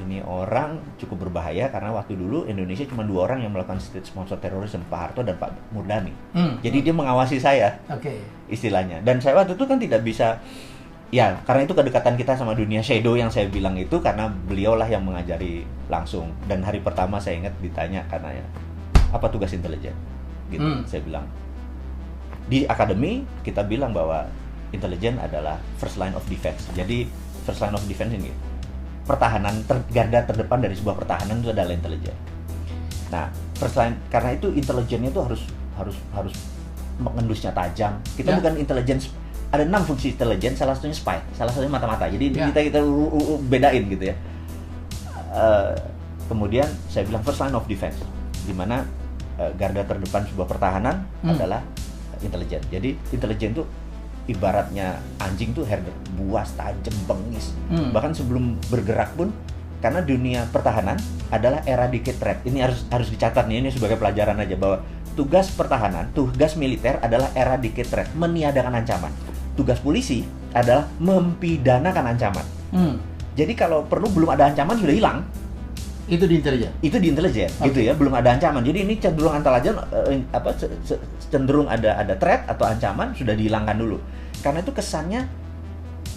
ini orang cukup berbahaya karena waktu dulu Indonesia cuma 2 orang yang melakukan state sponsor terorisme, Pak Harto dan Pak Murdani. Jadi dia mengawasi saya, istilahnya. Dan saya waktu itu kan tidak bisa, ya karena itu kedekatan kita sama dunia shadow yang saya bilang itu karena beliaulah yang mengajari langsung. Dan hari pertama saya ingat ditanya karena ya, apa tugas intelijen? Gitu, saya bilang. Di akademi kita bilang bahwa intelijen adalah first line of defense. Jadi first line of defense ini pertahanan garda terdepan dari sebuah pertahanan itu adalah intelijen. Nah, first line karena itu intelijennya itu harus mengendusnya tajam. Kita bukan intelijen, ada 6 fungsi intelijen, salah satunya spy, salah satunya mata-mata. Jadi kita bedain gitu ya. Kemudian saya bilang first line of defense, di mana garda terdepan sebuah pertahanan adalah intelijen. Jadi intelijen itu ibaratnya anjing tuh buas, tajam, bengis. Bahkan sebelum bergerak pun, karena dunia pertahanan adalah eradicate threat. Ini harus dicatat nih, ini sebagai pelajaran aja bahwa tugas pertahanan, tugas militer adalah eradicate threat, meniadakan ancaman. Tugas polisi adalah mempidanakan ancaman. Jadi kalau perlu belum ada ancaman sudah hilang. Itu di intelijen. Itu di intelijen, gitu ya, belum ada ancaman. Jadi ini cenderung antara aja cenderung ada threat atau ancaman sudah dihilangkan dulu. Karena itu kesannya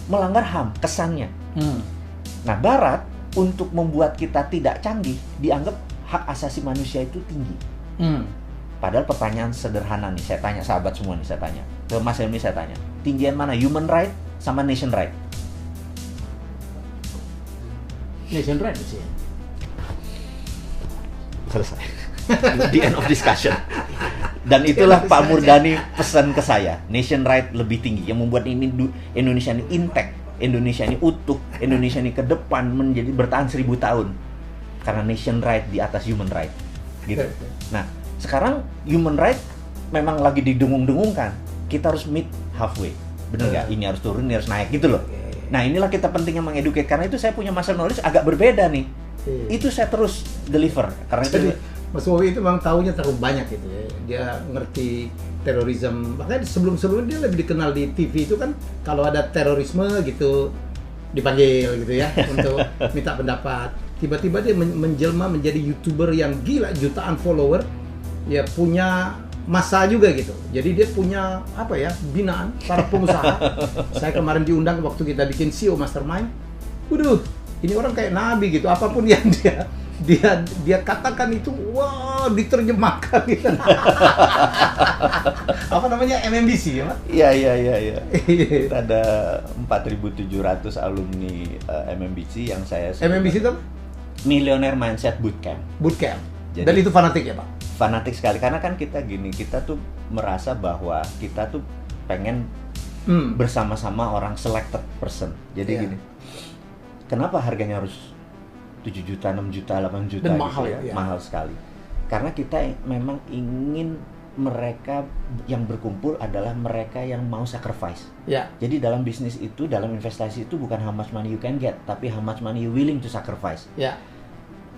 melanggar HAM, kesannya. Nah, Barat untuk membuat kita tidak canggih dianggap hak asasi manusia itu tinggi. Padahal pertanyaan sederhana nih, saya tanya sahabat semua nih, saya tanya ke Mas Helmi, saya tanya, tinggian mana human right sama nation right? Nation right sih. Selesai. The end of discussion. Dan itulah Pak Murdani pesan ke saya, nation right lebih tinggi, yang membuat ini Indonesia ini intact, Indonesia ini utuh, Indonesia ini ke depan menjadi bertahan 1000 tahun karena nation right di atas human right, gitu. Nah, sekarang human right memang lagi didengung-dengungkan, kita harus meet halfway, bener nggak? Ini harus turun, ini harus naik, gitu loh. Nah, inilah kita pentingnya mengedukasi, karena itu saya punya masalah knowledge agak berbeda nih. Itu saya terus deliver karena jadi, itu Mas Wowi itu memang tahunya terlalu banyak gitu ya. Dia ngerti terorisme. Makanya sebelum-sebelumnya dia lebih dikenal di TV itu kan kalau ada terorisme gitu dipanggil gitu ya untuk minta pendapat. Tiba-tiba dia menjelma menjadi YouTuber yang gila, jutaan follower. Ya punya masa juga gitu. Jadi dia punya apa ya, binaan para pengusaha. Saya kemarin diundang waktu kita bikin CEO Mastermind. Waduh, ini orang kayak nabi gitu, apapun yang dia katakan itu, wah, diterjemahkan gitu. Apa namanya, MMBC ya, Pak? Iya. Ada 4.700 alumni MMBC yang saya MMBC itu Millionaire Mindset Bootcamp. Jadi, dan itu fanatik ya, Pak? Fanatik sekali, karena kan kita gini, kita tuh merasa bahwa kita tuh pengen bersama-sama orang selected person. Jadi gini, kenapa harganya harus 7 juta, 6 juta, 8 juta dan gitu mahal ya? Mahal sekali. Karena kita memang ingin mereka yang berkumpul adalah mereka yang mau sacrifice. Jadi dalam bisnis itu, dalam investasi itu bukan how much money you can get, tapi how much money you willing to sacrifice.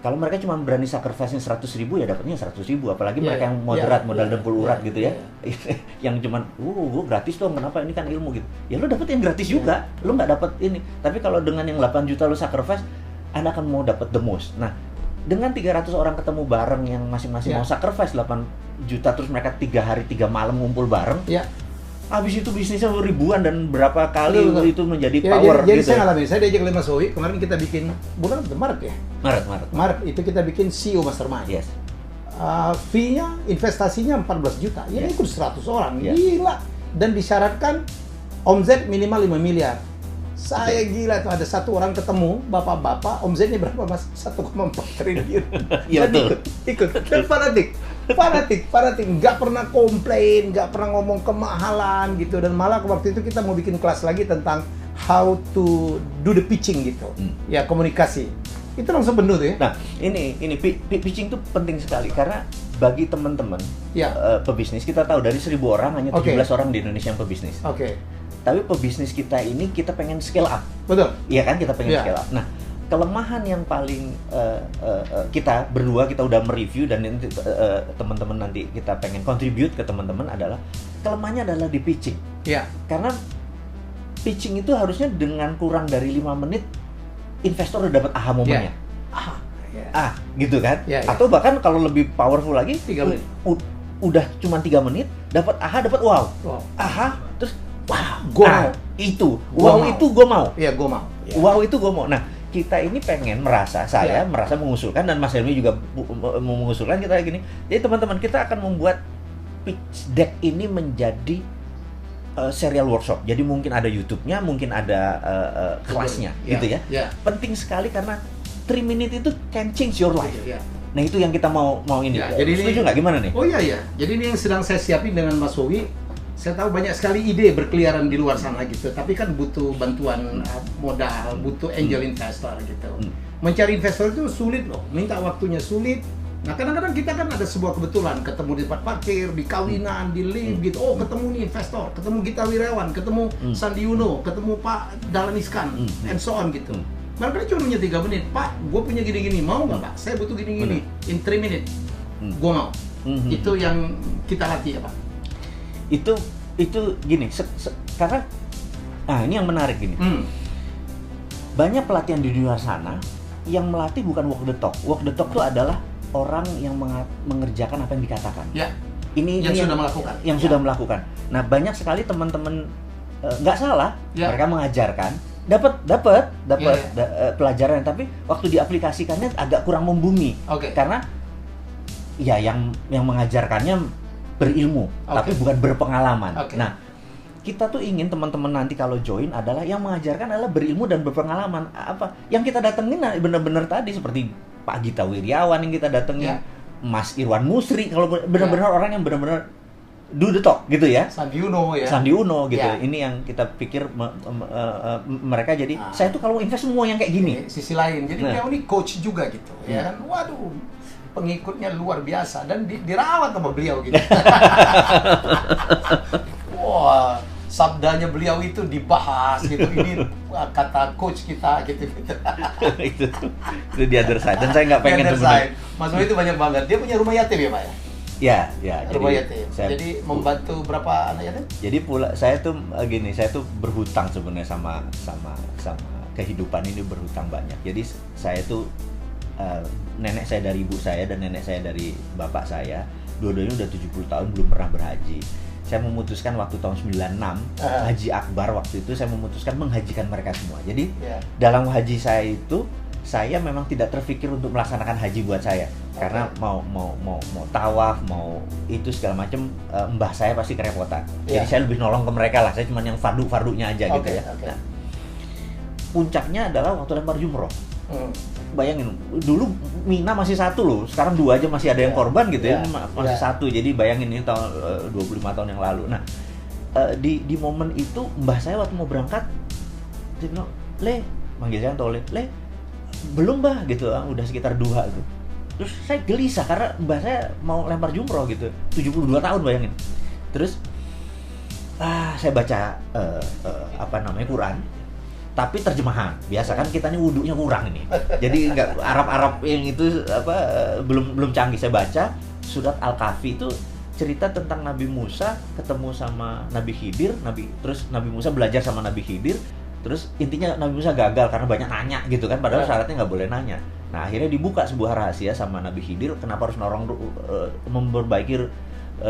Kalau mereka cuma berani sacrifice-nya 100.000 ya dapatnya 100.000, apalagi mereka yang moderat, modal dempul urat gitu ya. Yang cuman gratis dong, kenapa, ini kan ilmu gitu. Ya lu dapat yang gratis juga, lu nggak dapat ini. Tapi kalau dengan yang 8 juta lu sacrifice, Anda akan mau dapat the most. Nah, dengan 300 orang ketemu bareng yang masing-masing mau sacrifice 8 juta, terus mereka 3 hari 3 malam ngumpul bareng. Habis itu bisnisnya ribuan dan berapa kali itu menjadi power jadi gitu. Saya ngalamin, saya diajak oleh Mas Wowi, kemarin kita bikin bulan Maret ya? Maret itu kita bikin CEO Mastermind. Fee-nya, investasinya 14 juta, ya ikut 100 orang, gila. Dan disyaratkan omzet minimal 5 miliar. Saya gila tuh, ada satu orang ketemu, bapak-bapak, omzetnya berapa Mas? 1,4 triliun. Iya betul. Ikut. Dan fanatik, nggak pernah komplain, nggak pernah ngomong kemahalan gitu. Dan malah waktu itu kita mau bikin kelas lagi tentang how to do the pitching gitu. Ya, komunikasi. Itu langsung penuh tuh ya. Nah, ini pitching tuh penting sekali karena bagi teman-teman pebisnis, kita tahu dari 1.000 orang hanya 17 orang di Indonesia yang pebisnis. Tapi pebisnis kita ini kita pengen scale up. Betul. Iya kan, kita pengen scale up. Nah, kelemahan yang paling kita berdua kita udah mereview dan nanti teman-teman nanti kita pengen contribute ke teman-teman adalah kelemahannya adalah di pitching. Karena pitching itu harusnya dengan kurang dari 5 menit investor udah dapat aha momennya. gitu kan. Atau bahkan kalau lebih powerful lagi 3 menit. Udah cuma 3 menit dapat dapat wow. Terus wow itu gue mau. Iya, gue mau. Wow itu gue mau. Nah, kita ini pengen merasa mengusulkan, dan Mas Helmi juga mengusulkan kita gini. Jadi teman-teman, kita akan membuat pitch deck ini menjadi serial workshop. Jadi mungkin ada YouTube-nya, mungkin ada kelasnya gitu ya. Penting sekali karena 3 minutes itu can change your life. Nah, itu yang kita mau ini. Jadi setuju nggak, gimana nih? Oh iya. Jadi ini yang sedang saya siapin dengan Mas Wowi. Saya tahu banyak sekali ide berkeliaran di luar sana gitu, tapi kan butuh bantuan modal, butuh angel investor gitu. Mencari investor itu sulit loh, minta waktunya sulit. Nah, kadang-kadang kita kan ada sebuah kebetulan, ketemu di tempat parkir, di kawinan, di lift gitu. Oh, ketemu nih investor, ketemu Gita Wirawan, ketemu Sandi Uno, ketemu Pak Dahlan Iskan, and so on gitu. Mereka cuma punya 3 menit, Pak, gue punya gini-gini, mau nggak Pak? Saya butuh gini-gini, in 3 minutes, gue mau. Itu yang kita latih ya Pak. Itu gini, karena ini yang menarik gini. Banyak pelatihan di luar sana yang melatih bukan walk the talk. Walk the talk itu adalah orang yang mengerjakan apa yang dikatakan. Ini sudah melakukan. Yang sudah melakukan. Nah, banyak sekali teman-teman nggak salah, mereka mengajarkan, dapat pelajaran, tapi waktu diaplikasikannya agak kurang membumi. Karena yang mengajarkannya berilmu, tapi bukan berpengalaman. Nah, kita tuh ingin teman-teman nanti kalau join adalah yang mengajarkan adalah berilmu dan berpengalaman. Apa yang kita datengin benar-benar tadi seperti Pak Gita Wirjawan yang kita datengin, Mas Irwan Musri, kalau benar-benar orang yang benar-benar do the talk gitu ya. Sandi Uno gitu. Ini yang kita pikir mereka jadi saya tuh kalau invest semua yang kayak gini. Sisi lain. Jadi beliau ini coach juga gitu. Ya kan. Waduh, pengikutnya luar biasa dan dirawat sama beliau gitu. Wah, sabdanya beliau itu dibahas gitu. Ini kata coach kita gitu. itu di other side. Dan saya nggak pengen sebenarnya. Mas Boy itu banyak banget. Dia punya rumah yatim ya Pak ya? Ya. Rumah yatim. Jadi membantu berapa anak yatim? Jadi saya tuh berhutang sebenarnya sama kehidupan ini, berhutang banyak. Jadi saya tuh nenek saya dari ibu saya dan nenek saya dari bapak saya, dua-duanya udah 70 tahun belum pernah berhaji. Saya memutuskan waktu tahun 96 Haji Akbar, waktu itu saya memutuskan menghajikan mereka semua. Jadi dalam haji saya itu saya memang tidak terpikir untuk melaksanakan haji buat saya, karena mau tawaf, mau itu segala macam, mbah saya pasti kerepotan. Jadi saya lebih nolong ke mereka lah, saya cuma yang fardu-fardunya aja gitu ya. Nah, puncaknya adalah waktu lempar jumroh. Bayangin, dulu Mina masih 1 loh, sekarang 2 aja masih ada yang korban gitu ya, masih 1. Jadi bayangin ini tahun 25 tahun yang lalu. Nah, di momen itu mbah saya waktu mau berangkat dia bilang, "Le," manggil saya Tole, "Le, belum mbah," gitu, udah sekitar 2 gitu. Terus saya gelisah karena mbah saya mau lempar jumroh gitu, 72 tahun bayangin. Terus saya baca Quran, tapi terjemahan. Biasa kan kita nih wudunya kurang ini. Jadi nggak Arab yang itu belum canggih. Saya baca surat Al-Kahfi, itu cerita tentang Nabi Musa ketemu sama Nabi Khidir, terus Nabi Musa belajar sama Nabi Khidir. Terus intinya Nabi Musa gagal karena banyak nanya gitu kan, padahal syaratnya nggak boleh nanya. Nah, akhirnya dibuka sebuah rahasia sama Nabi Khidir, kenapa harus memperbaiki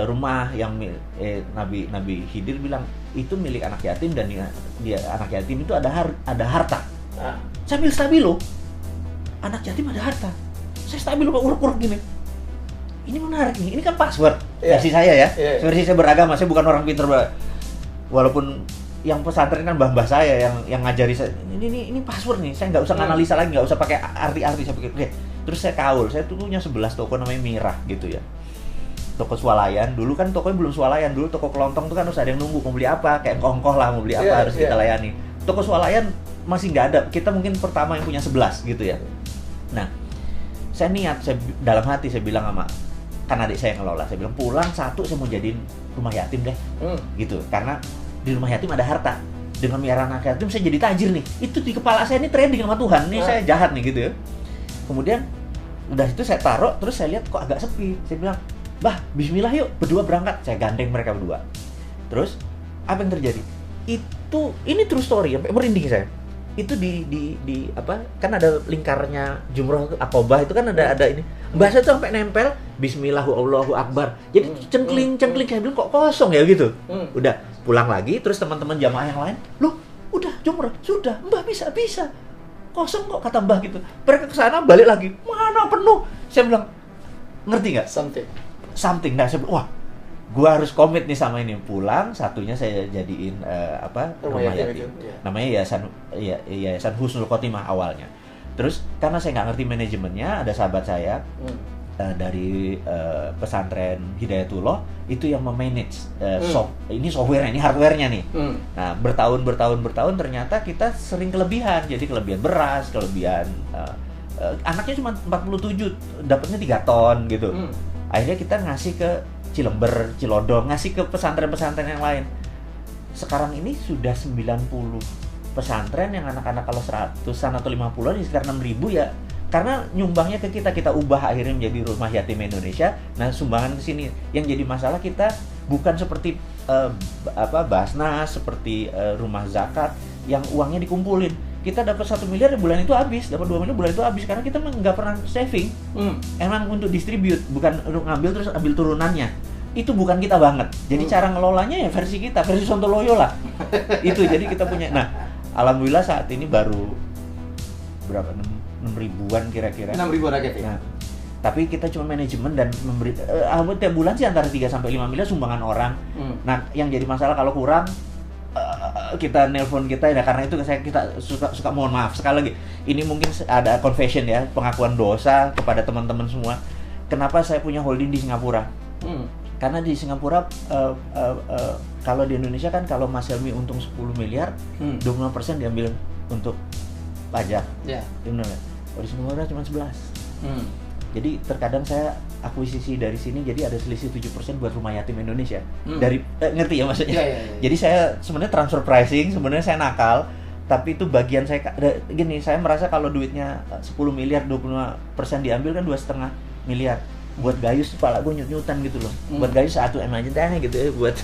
rumah yang Nabi Khidir bilang itu milik anak yatim, dan dia anak yatim itu ada harta. Sambil stabilo, anak yatim ada harta. Saya stabilo uruk-uruk gini. Ini menarik nih. Ini kan password versi saya ya. Versi saya beragama, saya bukan orang pintar. Walaupun yang pesantren kan mbah-mbah saya yang ngajari saya. Ini password nih. Saya nggak usah analisa lagi, nggak usah pakai arti-arti. Saya pikir, oke. Terus saya kaul. Saya tuh punya 11 toko namanya Mirah gitu ya. Toko swalayan, dulu kan tokonya belum swalayan, dulu toko kelontong tuh kan harus ada yang nunggu, mau beli apa, kayak kongkoh lah, mau beli apa harus kita layani. Toko swalayan masih nggak ada, kita mungkin pertama yang punya 11 gitu ya. Nah, saya niat, dalam hati saya bilang sama, kan adik saya yang ngelola, saya bilang pulang 1 saya mau jadiin rumah yatim deh, gitu, karena di rumah yatim ada harta, dengan miara anak yatim saya jadi tajir nih, itu di kepala saya ini trading sama Tuhan, nih saya jahat nih gitu ya. Kemudian udah itu saya taruh, terus saya lihat kok agak sepi, saya bilang, "Bah, bismillah yuk, berdua berangkat." Saya gandeng mereka berdua. Terus, apa yang terjadi? Ini true story, sampai merinding saya. itu di apa, kan ada lingkarnya jumroh Aqobah itu kan ada ini. Mbah saya tuh sampai nempel Bismillah Allahu Akbar. Jadi cengkling saya bilang kok kosong ya gitu. Udah pulang lagi, terus teman-teman jamaah yang lain, "Loh, udah jumroh, sudah, Mbah bisa. Kosong kok," kata Mbah gitu. Mereka ke sana balik lagi, "Mana penuh?" Saya bilang, "Ngerti nggak? Something." Nah, saya bilang, wah, gua harus komit nih sama ini. Pulang, satunya saya jadiin rumah yatim. Namanya Yayasan Husnul Khotimah awalnya. Terus karena saya nggak ngerti manajemennya, ada sahabat saya dari pesantren Hidayatullah itu yang memanage ini software-nya, ini hardware-nya nih. Nah, bertahun ternyata kita sering kelebihan. Jadi kelebihan beras, kelebihan anaknya cuma 47, dapatnya 3 ton gitu. Akhirnya kita ngasih ke Cilember, Cilodong, ngasih ke pesantren-pesantren yang lain. Sekarang ini sudah 90 pesantren yang anak-anak kalau 100-an atau 50-an di sekitar 6.000 ya. Karena nyumbangnya ke kita ubah akhirnya menjadi Rumah Yatim Indonesia. Nah, sumbangan ke sini. Yang jadi masalah kita bukan seperti Basnas, seperti rumah zakat yang uangnya dikumpulin. Kita dapat 1 miliar bulan itu habis, dapat 2 miliar bulan itu habis karena kita nggak pernah saving. Emang untuk distribute, bukan untuk ngambil terus ambil turunannya. Itu bukan kita banget. Jadi cara ngelolanya ya versi kita, versi Sontoloyo lah. Itu jadi kita punya. Nah, alhamdulillah saat ini baru berapa? 6 ribuan kira-kira. 6 ribuan rakyat ya. Nah, tapi kita cuma manajemen dan memberi tiap bulan sih antara 3 sampai 5 miliar sumbangan orang. Nah, yang jadi masalah kalau kurang kita nelpon kita ya, karena itu kita suka mohon maaf sekali lagi. Ini mungkin ada confession ya, pengakuan dosa kepada teman-teman semua. Kenapa saya punya holding di Singapura? Karena di Singapura kalau di Indonesia kan kalau Mas Helmi untung 10 miliar, 25% diambil untuk pajak. Iya. Di Singapura cuma 11. Jadi terkadang saya akuisisi dari sini, jadi ada selisih 7% buat Rumah Yatim Indonesia. Dari ngerti ya maksudnya? Ya. Jadi saya sebenarnya transfer pricing, sebenarnya saya nakal, tapi itu bagian saya gini, saya merasa kalau duitnya 10 miliar 25% diambil kan 2,5 miliar. Buat Gayus kepala gue nyut-nyutan gitu loh. Buat Gayus 1 M aja deh gitu ya, buat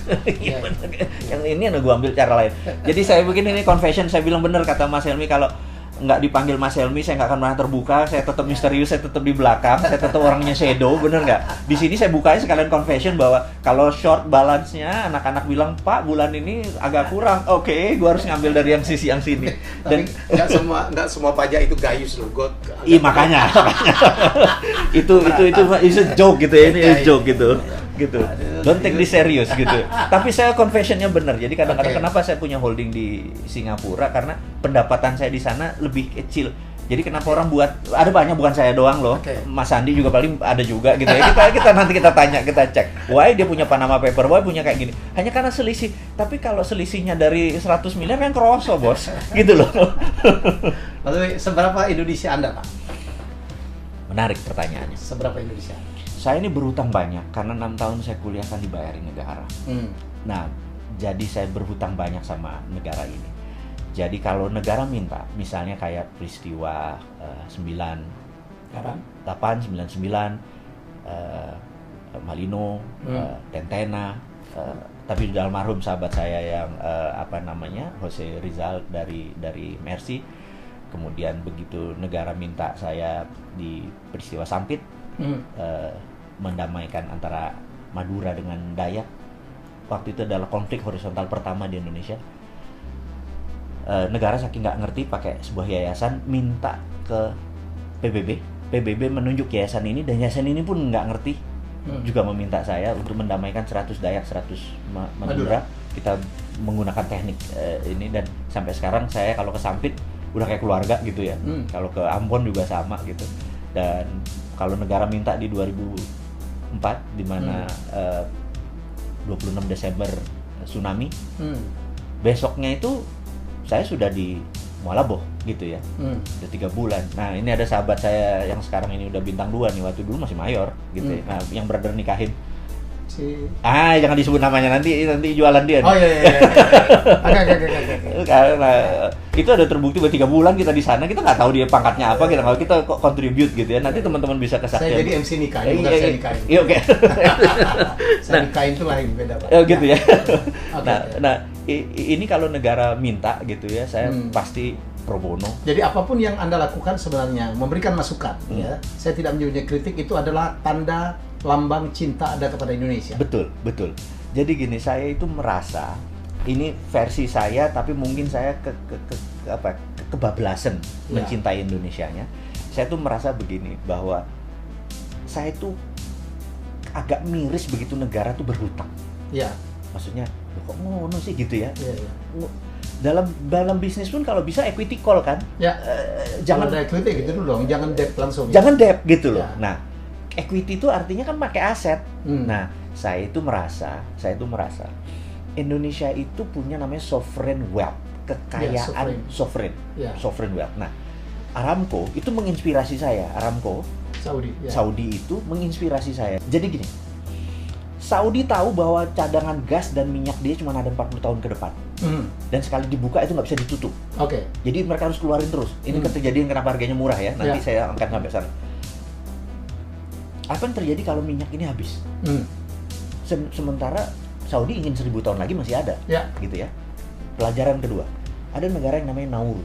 yang ini gue ambil cara lain. Jadi saya bikin ini confession, saya bilang bener kata Mas Helmi, kalau nggak dipanggil Mas Helmi, saya nggak akan pernah terbuka, saya tetap misterius, saya tetap di belakang, saya tetap orangnya shadow, bener nggak? Di sini saya bukanya sekalian confession bahwa kalau short balance-nya, anak-anak bilang, "Pak, bulan ini agak kurang." Oke, gue harus ngambil dari yang sisi yang sini. Dan nggak semua pajak itu Gayus loh, iya makanya. itu a joke gitu ya, ini a joke gitu. Don't take this serious gitu. Tapi saya confessionnya benar. Jadi kadang-kadang kenapa saya punya holding di Singapura, karena pendapatan saya di sana lebih kecil. Jadi kenapa orang buat, ada banyak, bukan saya doang loh. Mas Andi juga paling ada juga gitu ya. Kita nanti kita tanya, kita cek. Why dia punya Panama Paper, why punya kayak gini. Hanya karena selisih. Tapi kalau selisihnya dari 100 miliar kan kroso, Bos. Gitu loh. Lalu seberapa Indonesia Anda, Pak? Menarik pertanyaannya. Seberapa Indonesia? Saya ini berhutang banyak karena 6 tahun saya kuliah kan dibayarin negara. Nah, jadi saya berhutang banyak sama negara ini. Jadi kalau negara minta, misalnya kayak peristiwa 98, 99, Malino, Tentena, tapi sudah almarhum sahabat saya yang Jose Rizal dari Mercy. Kemudian begitu negara minta saya di peristiwa Sampit, mendamaikan antara Madura dengan Dayak. Waktu itu adalah konflik horizontal pertama di Indonesia. Negara saking nggak ngerti pakai sebuah yayasan, minta ke PBB menunjuk yayasan ini, dan yayasan ini pun nggak ngerti, juga meminta saya untuk mendamaikan 100 Dayak, 100 Madura. Kita menggunakan teknik ini, dan sampai sekarang saya kalau ke Sampit udah kayak keluarga gitu ya. Kalau ke Ambon juga sama gitu. Dan kalau negara minta di 2004, di mana 26 Desember tsunami, besoknya itu saya sudah di Mualabah gitu ya, udah 3 bulan. Nah, ini ada sahabat saya yang sekarang ini udah bintang 2 nih, waktu dulu masih mayor gitu ya. Nah, yang brother nikahin jangan disebut namanya, nanti jualan dia. Oh iya. Karena itu ada terbukti buat 3 bulan kita di sana, kita nggak tahu dia pangkatnya apa, kita contribute gitu ya. Nanti teman-teman bisa kesaksian. Saya jadi MC nikahin, bukan saya nikahin. Iya, oke. Saya nikahin itu lain, beda Pak. Gitu ya. Nah, ini kalau negara minta gitu ya, saya pasti pro bono. Jadi apapun yang Anda lakukan sebenarnya memberikan masukan, ya. Saya tidak menyebutnya kritik, itu adalah tanda lambang cinta Anda kepada Indonesia. Betul, betul. Jadi gini, saya itu merasa ini versi saya, tapi mungkin saya kebablasan mencintai Indonesianya. Saya tuh merasa begini, bahwa saya tuh agak miris begitu negara tuh berhutang. Ya. Maksudnya, kok ngono sih gitu ya? Ya. Dalam bisnis pun kalau bisa equity call kan? Ya. Jangan ada equity gitu dulu dong, jangan debt langsung. Jangan debt gitu loh. Ya. Nah, equity itu artinya kan pakai aset. Nah, saya itu merasa Indonesia itu punya namanya sovereign wealth, kekayaan sovereign wealth. Nah, Aramco itu menginspirasi saya. Saudi itu menginspirasi saya. Jadi gini, Saudi tahu bahwa cadangan gas dan minyak dia cuma ada 40 tahun ke depan. Dan sekali dibuka itu nggak bisa ditutup. Jadi mereka harus keluarin terus. Ini kejadian kenapa harganya murah ya. Nanti saya angkat sampai sana. Apa yang terjadi kalau minyak ini habis? Sementara Saudi ingin 1000 tahun lagi masih ada. Gitu ya. Pelajaran kedua. Ada negara yang namanya Nauru.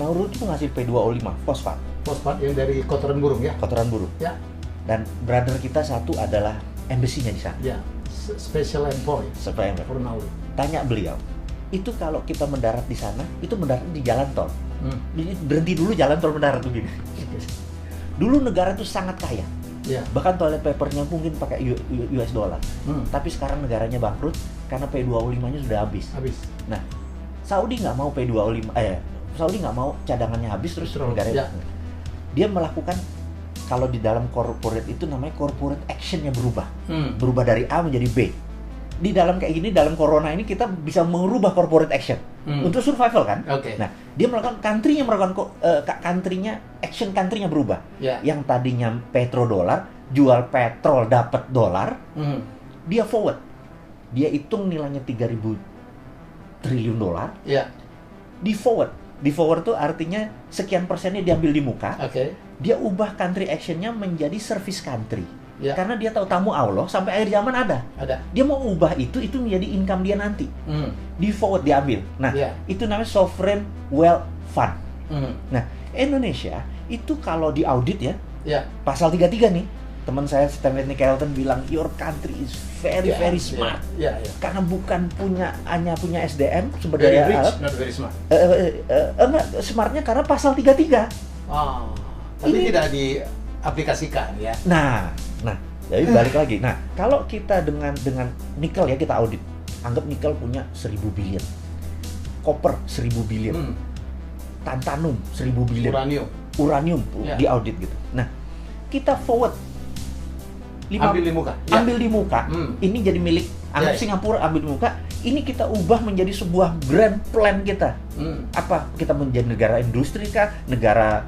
Nauru itu menghasil P2O5, fosfat. Fosfat yang dari kotoran burung ya? Kotoran burung. Ya. Dan brother kita satu adalah embassy-nya di sana. Ya, special envoy. For Nauru. Tanya beliau, itu kalau kita mendarat di sana, itu mendarat di jalan tol. Berhenti dulu jalan tol mendarat begini. Dulu negara itu sangat kaya. Ya. Bahkan toilet papernya mungkin pakai US dollar. Tapi sekarang negaranya bangkrut karena P2O5-nya sudah habis. Nah, Saudi nggak mau Saudi nggak mau cadangannya habis terus negaranya. Dia melakukan, kalau di dalam corporate itu namanya corporate action-nya berubah. Berubah dari A menjadi B. Di dalam kayak gini, dalam corona ini kita bisa merubah corporate action untuk survival kan. Nah, dia melakukan country-nya action country-nya berubah. Yang tadinya petrodolar, jual petrol dapat dolar, dia forward. Dia hitung nilainya 3.000 triliun dolar. Di forward. Di forward tuh artinya sekian persennya diambil di muka. Dia ubah country action-nya menjadi service country. Karena dia tahu tamu Allah sampai akhir zaman ada. Dia mau ubah itu menjadi income dia nanti. Di forward diambil. Nah, itu namanya sovereign wealth fund. Nah, Indonesia itu kalau di audit ya, pasal 33 nih, teman saya Stanley Kelton bilang your country is very smart. Karena bukan hanya punya SDM sumber daya alam. Not very smart. Smartnya karena pasal 33. Tapi tidak diaplikasikan ya. Nah, jadi balik lagi. Nah, kalau kita dengan nikel ya, kita audit. Anggap nikel punya 1000 billion. Copper 1000 billion. Tantalum 1000 billion. Uranium di audit gitu. Nah, kita forward ambil di muka. Ambil di muka. Ini jadi milik anggap Singapura, ambil di muka. Ini kita ubah menjadi sebuah grand plan kita. Apa? Kita menjadi negara industri kah? Negara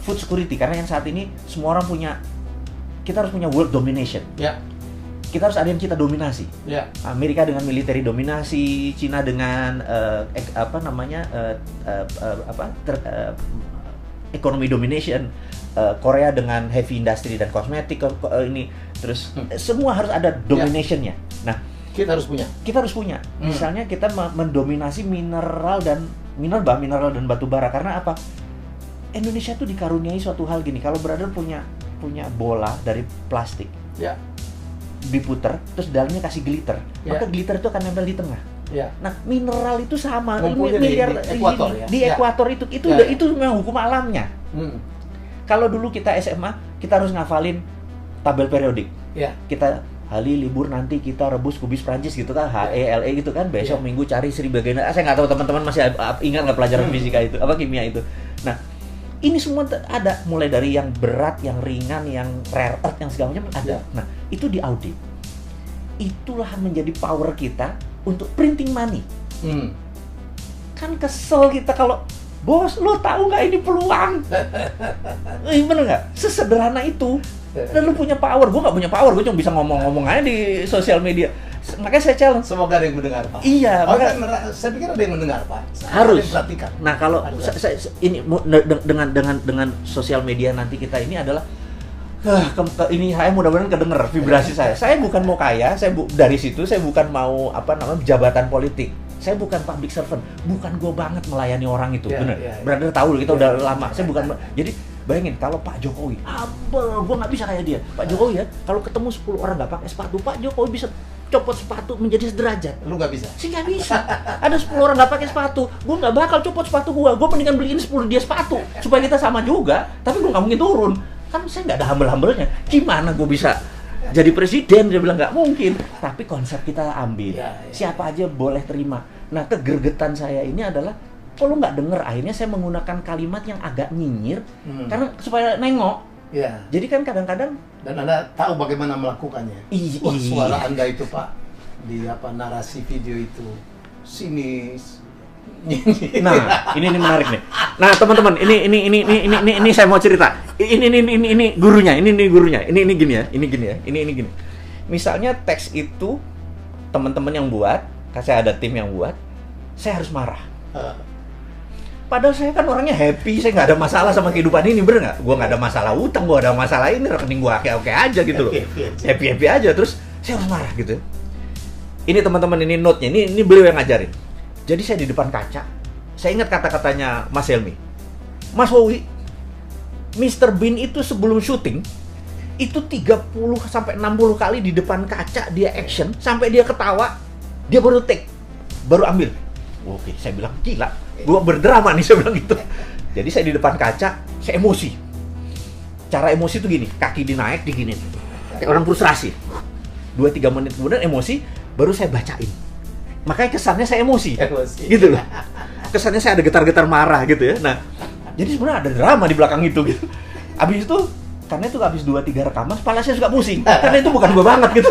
food security, karena yang saat ini semua orang kita harus punya world domination. Kita harus ada yang kita dominasi. Amerika dengan military dominasi, Cina dengan economy domination, Korea dengan heavy industry dan kosmetik ini, terus semua harus ada dominationnya. Nah, kita harus punya. Misalnya kita mendominasi mineral dan batu bara. Karena apa? Indonesia tuh dikaruniai suatu hal gini. Kalau brother punya bola dari plastik, diputer, terus dalamnya kasih glitter, maka glitter itu akan nempel di tengah. Nah, mineral itu sama. Miliar di ekuator itu memang hukum alamnya. Kalau dulu kita SMA, kita harus ngafalin tabel periodik. Kita hari libur nanti kita rebus kubis Prancis gitu kan, HELE gitu kan. Besok minggu cari Sri Bagian. Saya nggak tahu teman-teman masih ingat nggak pelajaran fisika itu, kimia itu. Nah, ini semua ada, mulai dari yang berat, yang ringan, yang rare earth, yang segala macam ada. Nah, itu diaudit. Itulah menjadi power kita untuk printing money. Kan kesel kita kalau, bos, lo tahu nggak ini peluang? Bener nggak? Sesederhana itu. Dan lo punya power. Gue nggak punya power. Gue cuma bisa ngomong-ngomong aja di sosial media. Makanya saya challenge. Semoga ada yang mendengar, Pak. Iya. Saya pikir ada yang mendengar, Pak. Harus. Perhatikan. Nah, kalau ini dengan sosial media nanti kita ini adalah ini saya mudah-mudahan kedenger vibrasi saya. Saya bukan mau kaya, dari situ saya bukan mau jabatan politik. saya bukan public servant, bukan gue banget melayani orang itu, bener. Brother tahu kita udah lama, saya bukan. Jadi bayangin kalau Pak Jokowi, gue nggak bisa kayak dia. Pak Jokowi ya, kalau ketemu 10 orang nggak pakai sepatu, Pak Jokowi bisa copot sepatu menjadi sederajat. Lu nggak bisa? Sih nggak bisa. Ada 10 orang nggak pakai sepatu, gue nggak bakal copot sepatu gue mendingan beliin 10 dia sepatu supaya kita sama juga. Tapi gue nggak mungkin turun. Kan saya nggak ada humble-humblenya. Gimana gue bisa jadi presiden? Dia bilang nggak mungkin. Tapi konsep kita ambil. Siapa aja boleh terima. Nah, kegergetan saya ini adalah kalau nggak denger, akhirnya saya menggunakan kalimat yang agak nyinyir karena supaya nengok. Jadi kan kadang-kadang dan Anda tahu bagaimana melakukannya. Wah, suara Anda itu Pak di narasi video itu sinis. Nah, ini menarik nih. Nah, teman-teman, ini saya mau cerita. Ini gurunya, ini gurunya. Ini gini ya. Ini gini. Misalnya teks itu teman-teman yang buat, saya ada tim yang buat, saya harus marah. Padahal saya kan orangnya happy, saya nggak ada masalah sama kehidupan ini, bener nggak? Gue nggak ada masalah utang, gue ada masalah ini, rekening gue oke aja gitu loh, happy aja. Terus saya harus marah gitu. Ini teman-teman, ini note-nya, ini beliau yang ngajarin. Jadi saya di depan kaca, saya ingat kata-katanya Mas Helmi. Mas Wowi, Mr. Bean itu sebelum syuting, itu 30-60 kali di depan kaca dia action, sampai dia ketawa, dia baru take, baru ambil. Oke, saya bilang, gila, gua berdrama nih, saya bilang gitu. Jadi saya di depan kaca, saya emosi. Cara emosi itu gini, kaki dinaik, diginin. Kayak orang frustrasi. 2-3 menit kemudian emosi, baru saya bacain. Makanya kesannya saya emosi. Gitu loh. Kesannya saya ada getar-getar marah gitu ya. Nah, jadi sebenarnya ada drama di belakang itu gitu. Abis itu, karena itu abis 2-3 rekaman, kepala saya suka pusing. Karena itu bukan gua banget gitu.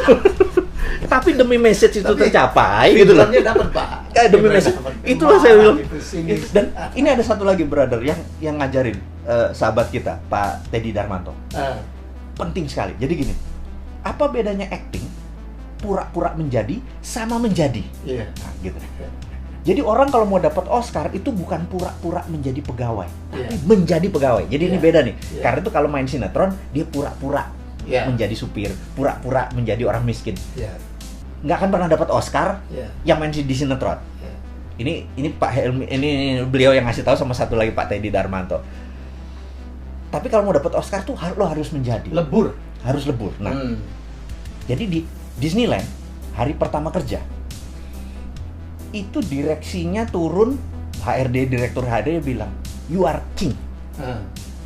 Tapi demi message itu tercapai gitu loh. Dapat, Pak. Demi message. Itulah saya bilang. Dan ini ada satu lagi brother yang ngajarin sahabat kita, Pak Teddy Darmanto. Penting sekali. Jadi gini, apa bedanya acting pura-pura menjadi sama menjadi? Nah, gitu. Jadi orang kalau mau dapat Oscar itu bukan pura-pura menjadi pegawai, tapi menjadi pegawai. Jadi ini beda nih. Karena itu kalau main sinetron dia pura-pura menjadi supir, pura-pura menjadi orang miskin. Nggak akan pernah dapat Oscar yang main di sinetron. Ini Pak Helmi, ini beliau yang ngasih tahu, sama satu lagi Pak Teddy Darmanto. Tapi kalau mau dapat Oscar tuh lo harus menjadi lebur, harus lebur. Nah, jadi di Disneyland hari pertama kerja itu direksinya turun, HRD, direktur HRD bilang, you are king,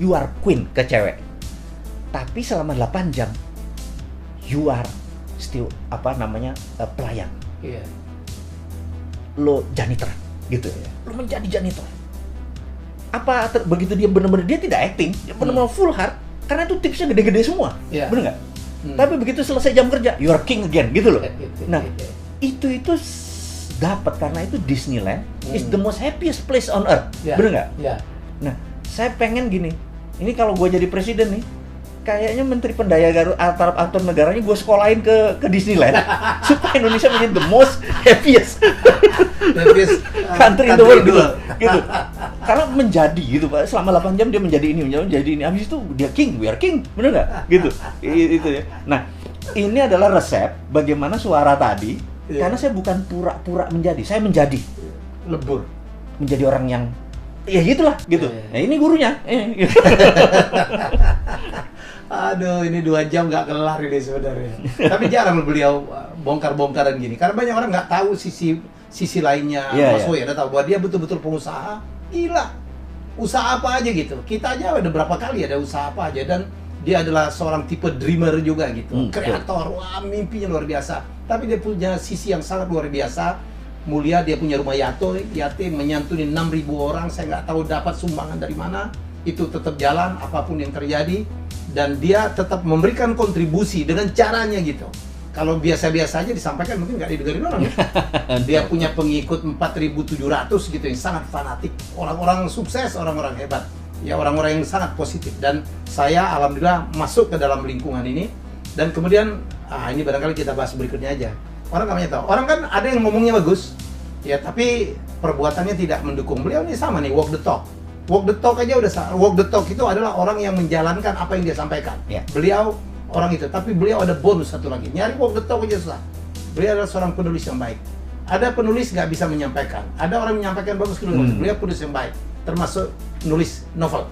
you are queen ke cewek. Tapi selama 8 jam you are still pelayan. Lo janitor gitu. Lo menjadi janitor. Begitu dia benar-benar, dia tidak acting, dia benar-benar full heart, karena itu tipsnya gede-gede semua. Bener nggak? Tapi begitu selesai jam kerja, you are king again gitu loh. Nah, itu dapat karena itu Disneyland is the most happiest place on earth. Bener nggak? Nah, saya pengen gini. Ini kalau gue jadi presiden nih, kayaknya Menteri Pendaya Aparatur Negaranya gue sekolahin ke Disneyland supaya Indonesia menjadi the most happiest country in the world gitu. Karena menjadi gitu Pak, selama 8 jam dia menjadi ini. Habis itu dia king, we are king, bener nggak? Gitu. Itu ya. Nah, ini adalah resep bagaimana suara tadi. Karena saya bukan pura-pura menjadi, saya menjadi lebur, menjadi orang yang ya gitulah gitu. Nah, ini gurunya. Aduh, ini 2 jam nggak kelar ini sebenarnya. Tapi jarang beliau bongkar-bongkaran gini, karena banyak orang nggak tahu sisi lainnya. Mas Woy, Anda tahu bahwa dia betul-betul pengusaha. Gila, usaha apa aja gitu. Kita aja ada berapa kali ada usaha apa aja, dan dia adalah seorang tipe dreamer juga gitu, kreator. Wah, mimpinya luar biasa. Tapi dia punya sisi yang sangat luar biasa. Mulia, dia punya rumah yatim, menyantuni 6.000 orang. Saya nggak tahu dapat sumbangan dari mana. Itu tetap jalan apapun yang terjadi, dan dia tetap memberikan kontribusi dengan caranya gitu. Kalau biasa-biasa aja disampaikan mungkin nggak didengarin orang ya. Dia punya pengikut 4.700 gitu yang sangat fanatik, orang-orang sukses, orang-orang hebat, ya orang-orang yang sangat positif. Dan saya alhamdulillah masuk ke dalam lingkungan ini. Dan kemudian ini barangkali kita bahas berikutnya aja. Orang nggak banyak tahu. Orang kan ada yang ngomongnya bagus, ya tapi perbuatannya tidak mendukung. Beliau ini sama nih, walk the talk. Walk the talk aja udah salah. Walk the talk itu adalah orang yang menjalankan apa yang dia sampaikan. Beliau orang itu, tapi beliau ada bonus satu lagi. Nyari walk the talk aja susah. Beliau adalah seorang penulis yang baik. ada penulis nggak bisa menyampaikan, ada orang menyampaikan bagus, beliau penulis yang baik, termasuk nulis novel.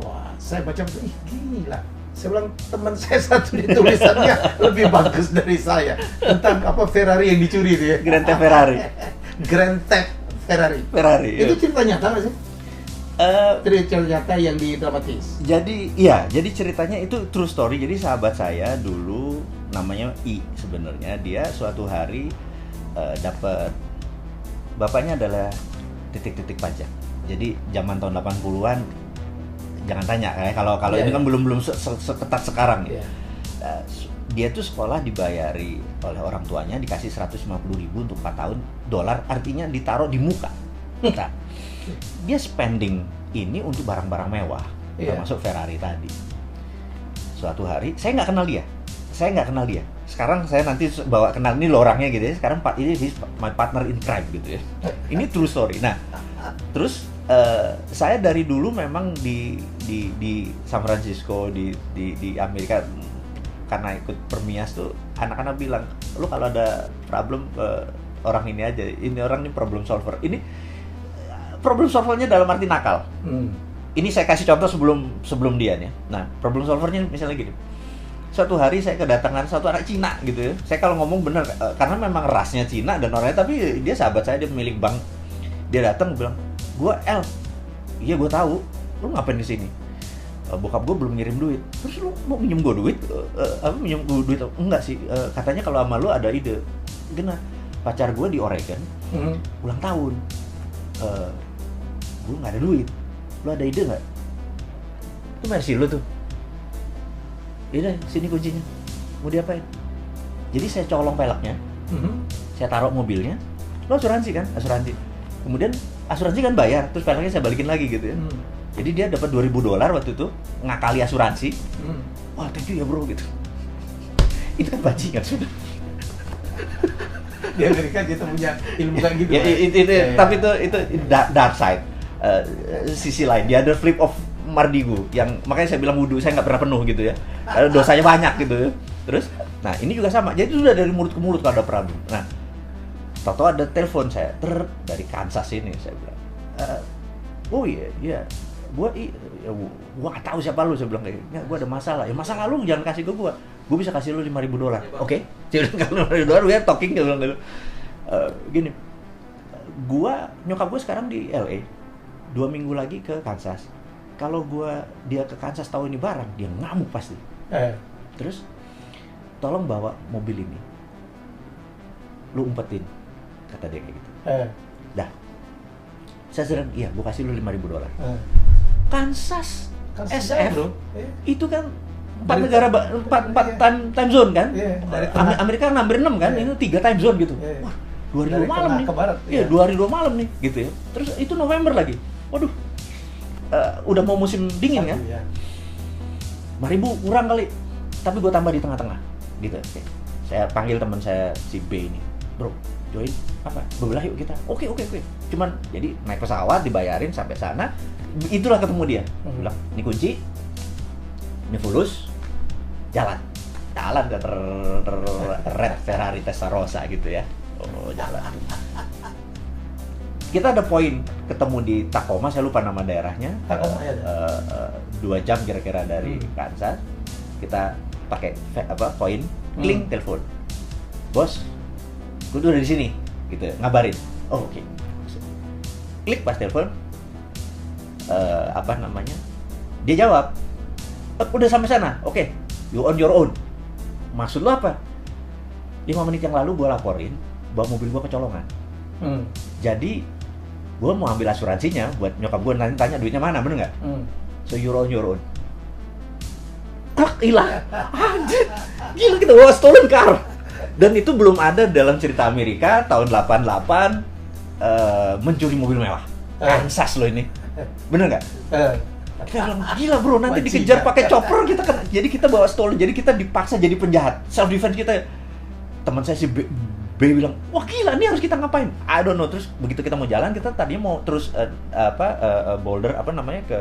Wah, saya baca, ih gila. Saya bilang teman saya satu di tulisannya lebih bagus dari saya tentang apa Ferrari yang dicuri itu ya. Grand Theft Ferrari. Grand Theft Ferrari. Itu cerita nyata nggak sih? Cerita nyata yang didramatis. Jadi iya, jadi ceritanya itu true story. Jadi sahabat saya dulu namanya I sebenarnya, dia suatu hari dapat, bapaknya adalah titik-titik pajak. Jadi zaman tahun 80-an jangan tanya kalau ini kan belum seketat sekarang ya. Dia tuh sekolah dibayari oleh orang tuanya, dikasih 150.000 untuk 4 tahun, dolar artinya ditaruh di muka. Nah, dia spending ini untuk barang-barang mewah, termasuk Ferrari tadi. Suatu hari saya nggak kenal dia. Sekarang saya nanti bawa kenal ini lo orangnya gitu ya. Sekarang ini my partner in crime gitu ya. Ini true story. Nah, terus saya dari dulu memang di San Francisco di Amerika, karena ikut Permias tuh anak-anak bilang, lu kalau ada problem orang ini aja, ini orang ini problem solver. Ini problem solvernya dalam arti nakal. Ini saya kasih contoh sebelum dia nih. Nah, problem solvernya misalnya gini. Suatu hari saya kedatangan satu anak Cina gitu ya. Saya kalau ngomong bener karena memang rasnya Cina dan orangnya, tapi dia sahabat saya, dia pemilik bank. Dia datang bilang, "Gua El." "Iya, gua tahu. Lu ngapain di sini?" "Bokap gua belum ngirim duit." "Terus lu mau minjem gua duit?" Minjem gua duit?" "Enggak sih. Katanya kalau sama lu ada ide." "Gimana?" "Pacar gua di Oregon. Ulang tahun. Gua nggak ada duit. Lu ada ide nggak?" "Itu versi lu tuh." "Iya, sini kuncinya. Mau diapain?" Jadi saya colong peleknya, saya taruh mobilnya. "Lo asuransi kan?" "Asuransi." Kemudian asuransi kan bayar, terus peleknya saya balikin lagi gitu ya. Jadi dia dapat $2.000 waktu itu, ngakali asuransi. "Wah, thank you ya bro," gitu. Itu kan bajingan sudah. Di Amerika kita punya ilmu kayak gitu. Tapi itu dark side. Sisi lain, the other flip of Mardigu, yang makanya saya bilang wudhu saya nggak pernah penuh gitu ya, dosanya banyak gitu ya. Terus, nah ini juga sama, jadi sudah dari mulut ke mulut kalau ada problem. Nah, tahu ada telepon saya dari Kansas ini, saya bilang, "Oh iya, gua nggak tahu siapa lu," saya bilang kayak, "Nggak, gua ada masalah." "Ya masalah lu jangan kasih ke gua bisa kasih lu $5.000. Oke, saya bilang kalau $5.000 we are talking, dia bilang gitu. Gini, nyokap gua sekarang di LA, 2 minggu lagi ke Kansas. Kalau dia ke Kansas tahu ini barang, dia ngamuk pasti. Terus tolong bawa mobil ini, lu umpetin," kata dia kayak gitu. Dah, saya sering, "Iya, gua kasih lu $5.000. Kansas SF bro, itu kan 4 negara, 4 time zone kan. Amerika kan hampir 6 kan, ini 3 time zone gitu. Wah, 2 hari 2 malam nih. Iya, 2 hari 2 malam nih gitu ya. Terus itu November lagi. Waduh. Udah mau musim dingin kan? 5.000 kurang kali. Tapi gue tambah di tengah-tengah gitu. Oke. Saya panggil teman saya si B ini. "Bro, join apa? Bebelah yuk kita." Oke. Cuman jadi naik pesawat dibayarin sampai sana. Itulah ketemu dia. Bilang, "Ini kunci. Ini fulus. Jalan ke Red Ferrari Testarossa gitu ya." Oh, jalan. Kita ada poin ketemu di Tacoma, saya lupa nama daerahnya. Tacoma ya. 2 jam kira-kira dari Kansas. Kita pakai poin, kling, telepon. "Bos, gue udah di sini." Gitu, ngabarin. "Oh, oke." Klik pas telepon. Dia jawab, "Udah sampai sana." "Oke, you on your own." "Maksud lo apa?" 5 menit yang lalu gue laporin bahwa mobil gue kecolongan. Jadi gue mau ambil asuransinya buat nyokap gue, nanti tanya duitnya mana, bener nggak? "So you're on your own." Hilang. Anjir, gila, kita bawa stolen car. Dan itu belum ada dalam cerita Amerika tahun 88 mencuri mobil mewah. Kansas lo ini, bener nggak? Kita bilang, gila bro, nanti dikejar pakai chopper kita kan. Jadi kita bawa stolen, jadi kita dipaksa jadi penjahat. Self defense kita. Teman saya si B bilang, "Wah gila, ini harus kita ngapain?" I don't know. Terus begitu kita mau jalan, kita tadinya mau terus Boulder ke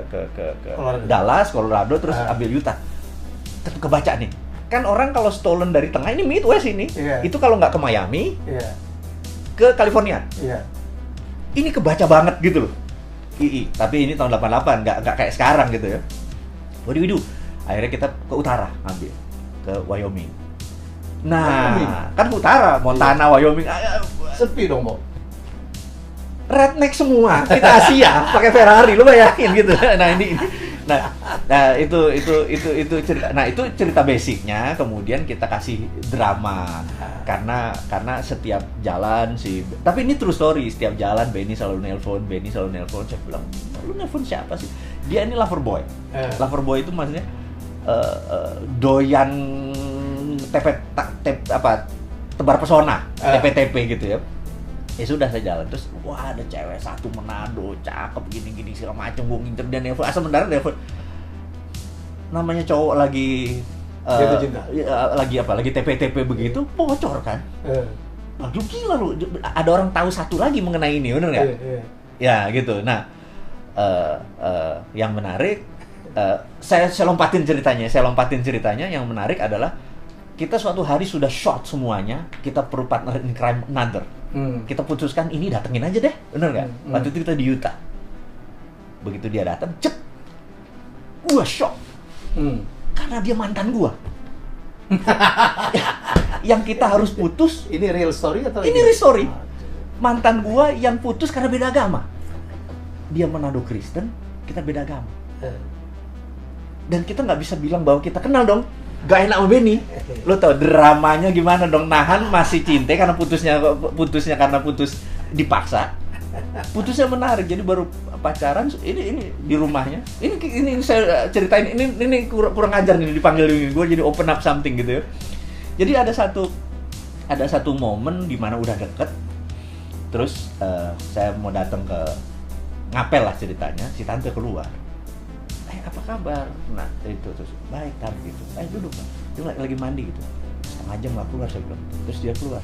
Dallas, Colorado, terus ambil Utah. Kebaca nih. Kan orang kalau stolen dari tengah, ini Midwest ini. Itu kalau nggak ke Miami, ke California. Iya. Ini kebaca banget gitu loh. Tapi ini tahun 88, nggak kayak sekarang gitu ya. What do we do? Akhirnya kita ke utara ambil, ke Wyoming. Nah, kan utara, Montana, Wyoming. Sepi dong, Bo. Redneck semua, kita Asia, pakai Ferrari, lu bayangin gitu. Nah itu cerita. Nah itu cerita basicnya. Kemudian kita kasih drama karena setiap jalan tapi ini true story, setiap jalan Benny selalu nelpon. Saya bilang, lu nelpon siapa sih? Dia ini lover boy. Lover boy itu maksudnya doyan tebar pesona, TP gitu ya. Ya sudah, saya jalan terus, wah ada cewek satu Manado, cakep gini segala macam, gue ngincer dia nelfon, asal mendarat nelfon. Namanya cowok lagi lagi TP begitu, bocor kan. Lu gila lu, ada orang tahu satu lagi mengenai ini, bener nggak? Ya gitu. Nah, yang menarik, saya lompatin ceritanya. Yang menarik adalah kita suatu hari sudah shot semuanya, kita perlu partner in crime another. Kita putuskan ini datengin aja deh, bener nggak? Waktu itu kita di Utah. Begitu dia datang, cep, gua shock, karena dia mantan gua. Yang kita harus putus. Ini real story atau ini real story? Mantan gua yang putus karena beda agama. Dia Manado Kristen, kita beda agama. Dan kita nggak bisa bilang bahwa kita kenal dong. Gak enak sama Benny. Lo tau dramanya gimana dong, nahan masih cinta karena putusnya karena putus dipaksa. Putusnya menarik, jadi baru pacaran ini di rumahnya. Ini saya ceritain, ini kurang ajar nih dipanggil ini. Gue jadi open up something gitu ya. Jadi ada satu momen di mana udah deket. Terus saya mau datang ke ngapel lah ceritanya, si tante keluar. Apa kabar? Nah, itu terus baik kan gitu. Duduk kan. Dia lagi mandi gitu. Setengah jam nggak keluar, saya bilang. Terus dia keluar.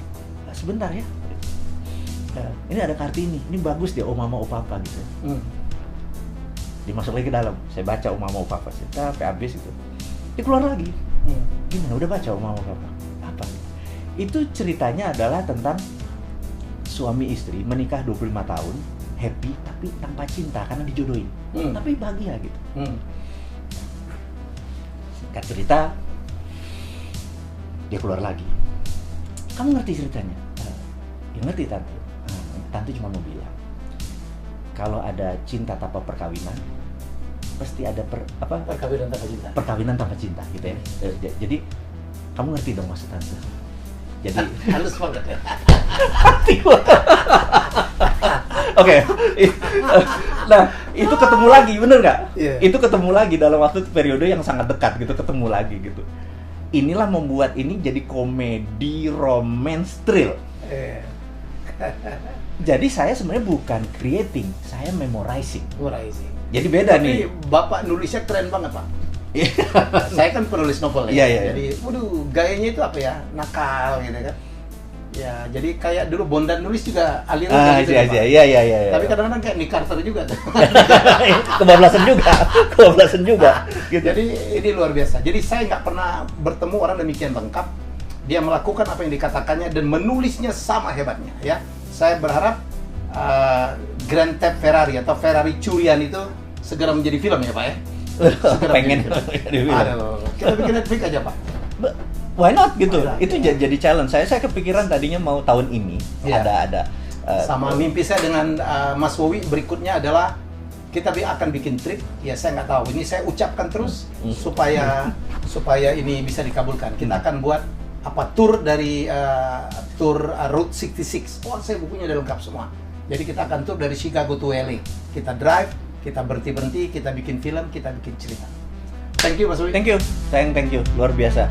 Sebentar ya. Ini ada Kartini. Ini bagus dia, Mama Papa gitu. Dia masuk lagi ke dalam. Saya baca Mama Papa. Saya sampai habis itu. Dia keluar lagi. Gimana? Udah baca Mama Papa? Apa? Itu ceritanya adalah tentang suami istri menikah 25 tahun. Happy tapi tanpa cinta karena dijodohin, tapi bahagia gitu. Singkat cerita, dia keluar lagi. Kamu ngerti ceritanya? Ya ngerti tante. Tante cuma mau bilang, kalau ada cinta tanpa perkawinan, pasti ada perkawinan tanpa cinta gitu ya. Jadi kamu ngerti dong maksud tante. Jadi halus banget ya. Oke. Nah, itu ketemu lagi, bener nggak? Yeah. Itu ketemu lagi dalam waktu periode yang sangat dekat gitu, ketemu lagi gitu. Inilah membuat ini jadi komedi romance thrill. Jadi saya sebenarnya bukan creating, saya memorizing. Jadi beda nih. Tapi Bapak nulisnya keren banget, Pak. Saya kan penulis novel ya. Jadi, waduh, gayanya itu apa ya? Nakal gitu kan. Ya, jadi kayak dulu Bondan nulis juga aliran gitu. Iya. Tapi kadang-kadang kayak Nick Carter juga. Kebablasan juga. Gitu. Jadi ini luar biasa. Jadi saya nggak pernah bertemu orang demikian lengkap. Dia melakukan apa yang dikatakannya dan menulisnya sama hebatnya. Ya, saya berharap Grand Theft Ferrari atau Ferrari curian itu segera menjadi film ya Pak ya. Pengen kita bikin Netflix aja Pak. Why not gitu? Itu jadi challenge. Saya kepikiran tadinya mau tahun ini ada sama mimpi saya dengan Mas Wowi berikutnya adalah kita akan bikin trip. Ya saya nggak tahu. Ini saya ucapkan terus supaya ini bisa dikabulkan. Kita akan buat tour dari tour Route 66. Oh, saya bukunya udah lengkap semua. Jadi kita akan tour dari Chicago to LA. Kita drive, kita berhenti, kita bikin film, kita bikin cerita. Thank you Mas Wowi. Thank you. Sayang, thank you. Luar biasa.